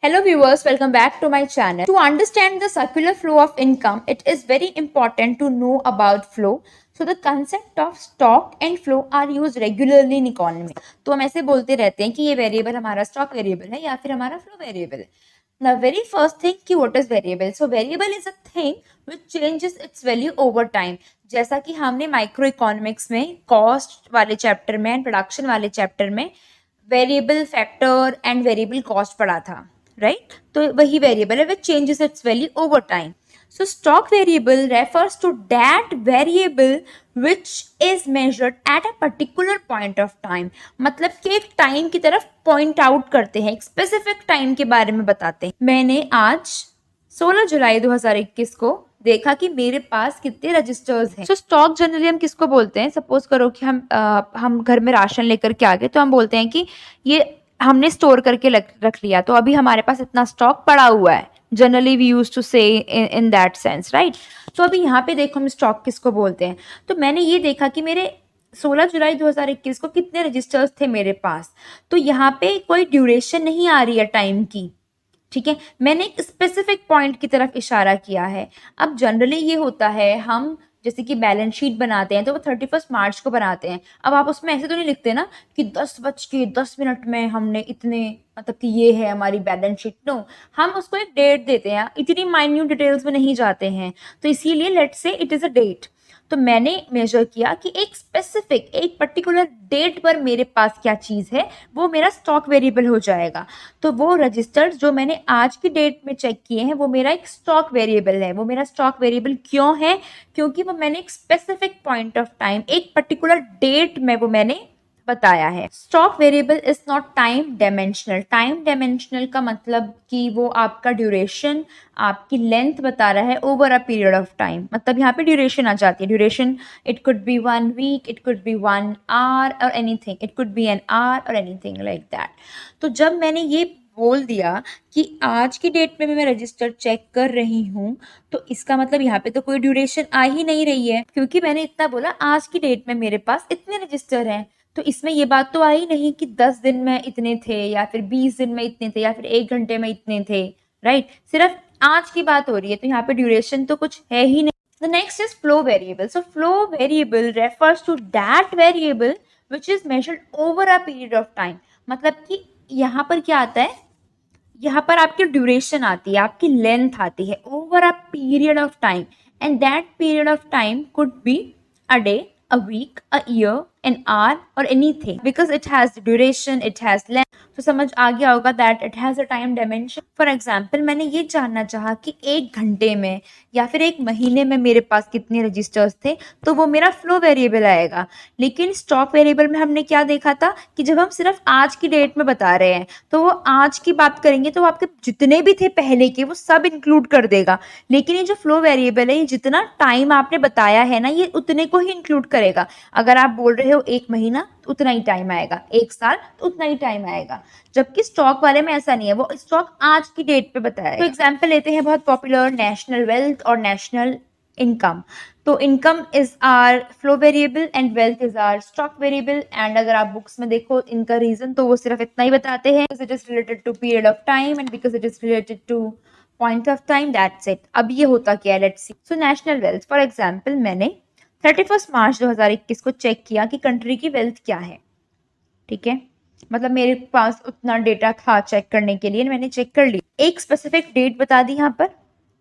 Hello viewers, welcome back to my channel. To understand the circular flow of income, it is very important to know about flow. So the concept of stock and flow are used regularly in economy. तो हम ऐसे बोलते रहते हैं कि ये variable हमारा stock variable है या फिर हमारा फ्लो वेरिएबल है. The very first thing कि what is variable? So variable is a thing which changes its value over time. जैसा कि हमने माइक्रो इकोनॉमिक्स में कॉस्ट वाले चैप्टर में एंड प्रोडक्शन वाले चैप्टर में variable factor and variable cost पढ़ा था, राइट? तो वही वेरिएबल है विच changes it's value over time. So stock variable refers to that variable which is measured at a particular point of time. मतलब कि एक टाइम की तरफ पॉइंट आउट करते हैं, एक स्पेसिफिक टाइम के बारे में बताते हैं. मैंने आज 16 जुलाई 2021 को देखा कि मेरे पास कितने रजिस्टर्स हैं. सो स्टॉक जनरली हम किसको बोलते हैं? सपोज करो कि हम घर में राशन लेकर के आ गए, तो हम बोलते हैं कि ये हमने स्टोर करके रख लिया, तो अभी हमारे पास इतना स्टॉक पड़ा हुआ है. जनरली वी यूज टू से इन दैट सेंस, राइट? तो अभी यहाँ पे देखो हम स्टॉक किसको बोलते हैं. तो मैंने ये देखा कि मेरे 16 जुलाई 2021 को कितने रजिस्टर्स थे मेरे पास. तो यहाँ पे कोई ड्यूरेशन नहीं आ रही है टाइम की, ठीक है. मैंने एक स्पेसिफिक पॉइंट की तरफ इशारा किया है. अब जनरली ये होता है, हम जैसे कि बैलेंस शीट बनाते हैं तो वो 31 मार्च को बनाते हैं. अब आप उसमें ऐसे तो नहीं लिखते ना कि 10:10 में हमने इतने, मतलब कि ये है हमारी बैलेंस शीट. नो, हम उसको एक डेट देते हैं, इतनी माइन्यूट डिटेल्स में नहीं जाते हैं. तो इसीलिए let's say it is a date. तो मैंने मेजर किया कि एक स्पेसिफिक, एक पर्टिकुलर डेट पर मेरे पास क्या चीज़ है, वो मेरा स्टॉक वेरिएबल हो जाएगा. तो वो रजिस्टर्स जो मैंने आज की डेट में चेक किए हैं वो मेरा एक स्टॉक वेरिएबल है. वो मेरा स्टॉक वेरिएबल क्यों है? क्योंकि वो मैंने एक स्पेसिफिक पॉइंट ऑफ टाइम, एक पर्टिकुलर डेट में वो मैंने बताया है. Stock variable is not time dimensional. Time dimensional का मतलब कि वो आपका ड्यूरेशन, आपकी लेंथ बता रहा है over a period of time. मतलब यहाँ पे ड्यूरेशन आ जाती है. Duration it could be 1 week, it could be 1 hour or anything, it could be an hour or anything like that. तो जब मैंने ये बोल दिया कि आज की डेट में मैं रजिस्टर चेक कर रही हूँ, तो इसका मतलब यहाँ पे तो कोई ड्यूरेशन आ ही नहीं रही है, क्योंकि मैंने इतना बोला आज की डेट में मेरे पास इतने रजिस्टर हैं. तो इसमें ये बात तो आई नहीं कि 10 दिन में इतने थे या फिर 20 दिन में इतने थे या फिर 1 घंटे में इतने थे, राइट? सिर्फ आज की बात हो रही है, तो यहाँ पे ड्यूरेशन तो कुछ है ही नहीं. The next is flow variable. So flow variable refers to that variable which is measured over a period of time. मतलब कि यहाँ पर क्या आता है, यहाँ पर आपकी ड्यूरेशन आती है, आपकी लेंथ आती है over a period of time. And that period of time could be a day, a week, a year, an hour or anything, because it has duration, it has length. तो समझ आ गया होगा that it has a time dimension. For example, मैंने ये जानना चाहा कि 1 घंटे में या फिर 1 महीने में मेरे पास कितने रजिस्टर्स थे, तो वो मेरा फ्लो वेरिएबल आएगा. लेकिन स्टॉक वेरिएबल में हमने क्या देखा था कि जब हम सिर्फ आज की डेट में बता रहे हैं तो वो आज की बात करेंगे तो आपके जितने भी थे पहले के वो सब इंक्लूड कर देगा. लेकिन ये जो फ्लो वेरिएबल है, ये जितना टाइम आपने बताया है ना, ये उतने को ही इंक्लूड करेगा. अगर आप बोल रहे हो 1 महीना तो उतना ही टाइम आएगा, 1 साल तो उतना ही टाइम आएगा. जबकि स्टॉक वाले में ऐसा नहीं है, वो स्टॉक आज की डेट पे बताया. तो एग्जांपल लेते हैं बहुत पॉपुलर, नेशनल वेल्थ और नेशनल इनकम. तो income is a flow variable and wealth is a stock variable. And अगर आप बुक्स में देखो इनका रीजन, तो वो सिर्फ इतना ही बताते हैं, it is related to period of time and because it is related to point of time, that's it. अब ये होता क्या है, let's see. So national wealth, for example मैंने 31 मार्च 2021 को चेक किया कि कंट्री की वेल्थ क्या है, ठीक है. मतलब मेरे पास उतना डेटा था चेक करने के लिए, मैंने चेक कर ली. एक स्पेसिफिक डेट बता दी यहाँ पर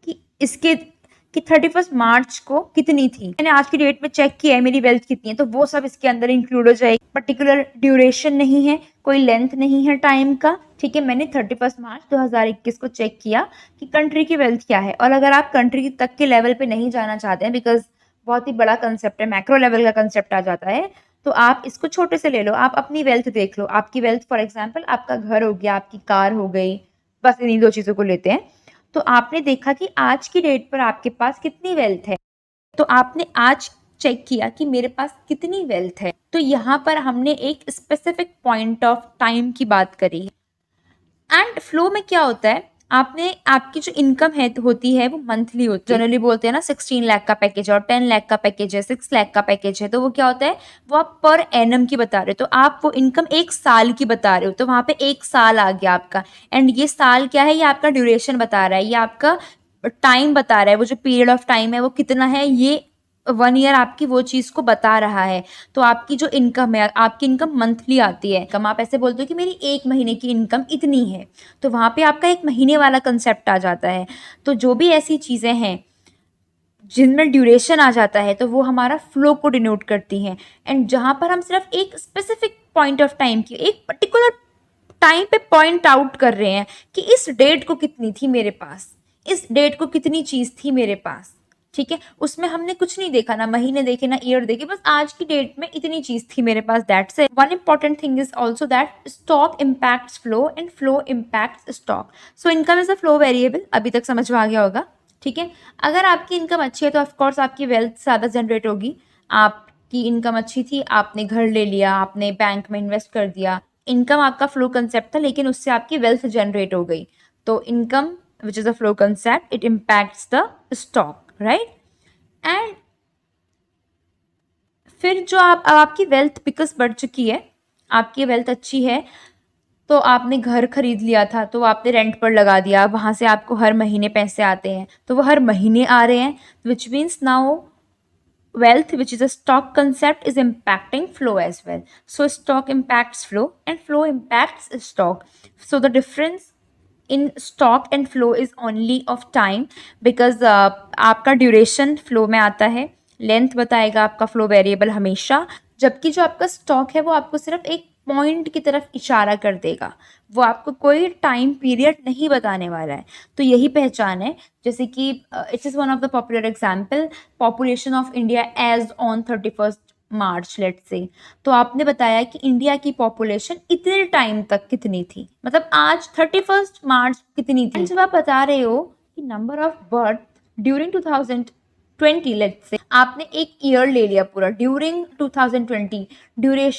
कि इसके कि 31 मार्च को कितनी थी. मैंने आज की डेट में चेक किया है मेरी वेल्थ कितनी है, तो वो सब इसके अंदर इंक्लूड हो जाएगी. पर्टिकुलर ड्यूरेशन नहीं है, कोई लेंथ नहीं है टाइम का, ठीक है. मैंने 31 मार्च 2021 को चेक किया कि कंट्री की वेल्थ क्या है. और अगर आप कंट्री तक के लेवल पे नहीं जाना चाहते हैं, बिकॉज बहुत ही बड़ा कंसेप्ट है, मैक्रो लेवल का कंसेप्ट आ जाता है, तो आप इसको छोटे से ले लो. आप अपनी वेल्थ देख लो. आपकी वेल्थ फॉर एग्जांपल आपका घर हो गया, आपकी कार हो गई, बस इन्हीं 2 चीज़ों को लेते हैं. तो आपने देखा कि आज की डेट पर आपके पास कितनी वेल्थ है, तो आपने आज चेक किया कि मेरे पास कितनी वेल्थ है. तो यहाँ पर हमने एक स्पेसिफिक पॉइंट ऑफ टाइम की बात करी. एंड फ्लो में क्या होता है, आपने आपकी जो इनकम है होती है वो मंथली होती है। जनरली बोलते हैं ना 16 लाख का पैकेज और 10 लाख का पैकेज है, 6 लाख का पैकेज है, तो वो क्या होता है, वो आप पर एनम की बता रहे हो, तो आप वो इनकम एक साल की बता रहे हो, तो वहां पे एक साल आ गया आपका। एंड ये साल क्या है, ये आपका ड्यूरेशन बता रहा है, ये आपका टाइम बता रहा है, वो जो पीरियड ऑफ टाइम है वो कितना है, ये 1 ईयर आपकी वो चीज को बता रहा है। तो आपकी जो इनकम है, आपकी इनकम मंथली आती है। कम आप ऐसे बोलते हो कि मेरी 1 महीने की इनकम इतनी है, तो वहां पे आपका 1 महीने वाला कंसेप्ट आ जाता है। तो जो भी ऐसी चीजें हैं जिनमें ड्यूरेशन आ जाता है, तो वो हमारा फ्लो को डिनोट करती हैं। एंड जहां पर हम सिर्फ एक स्पेसिफिक पॉइंट ऑफ टाइम की, एक पर्टिकुलर टाइम पे पॉइंट आउट कर रहे हैं कि इस डेट को कितनी थी मेरे पास, इस डेट को कितनी चीज थी मेरे पास, ठीक है, उसमें हमने कुछ नहीं देखा, ना महीने देखे ना ईयर देखे, बस आज की डेट में इतनी चीज थी मेरे पास, that's it. One important thing is also that stock impacts flow and flow impacts stock. So income is a flow variable, अभी तक समझ में आ गया होगा, ठीक है। अगर आपकी इनकम अच्छी है तो ऑफकोर्स आपकी वेल्थ ज़्यादा जनरेट होगी। आपकी इनकम अच्छी थी, आपने घर ले लिया, आपने बैंक में इन्वेस्ट कर दिया, इनकम आपका फ्लो कंसेप्ट था, लेकिन उससे आपकी वेल्थ जनरेट हो गई। तो income which is a flow concept, it impacts the stock, right. And फिर जो अब आपकी वेल्थ बिकॉज बढ़ चुकी है, आपकी वेल्थ अच्छी है, तो आपने घर खरीद लिया था, तो आपने रेंट पर लगा दिया, वहां से आपको हर महीने पैसे आते हैं, तो वो हर महीने आ रहे हैं, which means now wealth, which is a stock concept, is impacting flow as well. So stock impacts flow and flow impacts stock. So the difference in stock and flow is only of time, because आपका duration flow में आता है, length बताएगा आपका flow variable हमेशा, जबकि जो आपका स्टॉक है वो आपको सिर्फ एक पॉइंट की तरफ इशारा कर देगा, वो आपको कोई टाइम पीरियड नहीं बताने वाला है। तो यही पहचान है। जैसे कि it is one of the popular example, population of India as on 31 March late से। तो आपने बताया कि इंडिया की पॉपुलेशन इतने टाइम तक कितनी थी, मतलब आज 31 मार्च कितनी थी। जब आप बता रहे हो कि number of birth during 2020 let's say, आपने एक ईयर ले लिया पूरा, ड्यूरिंग 2020 ड्यूरेशन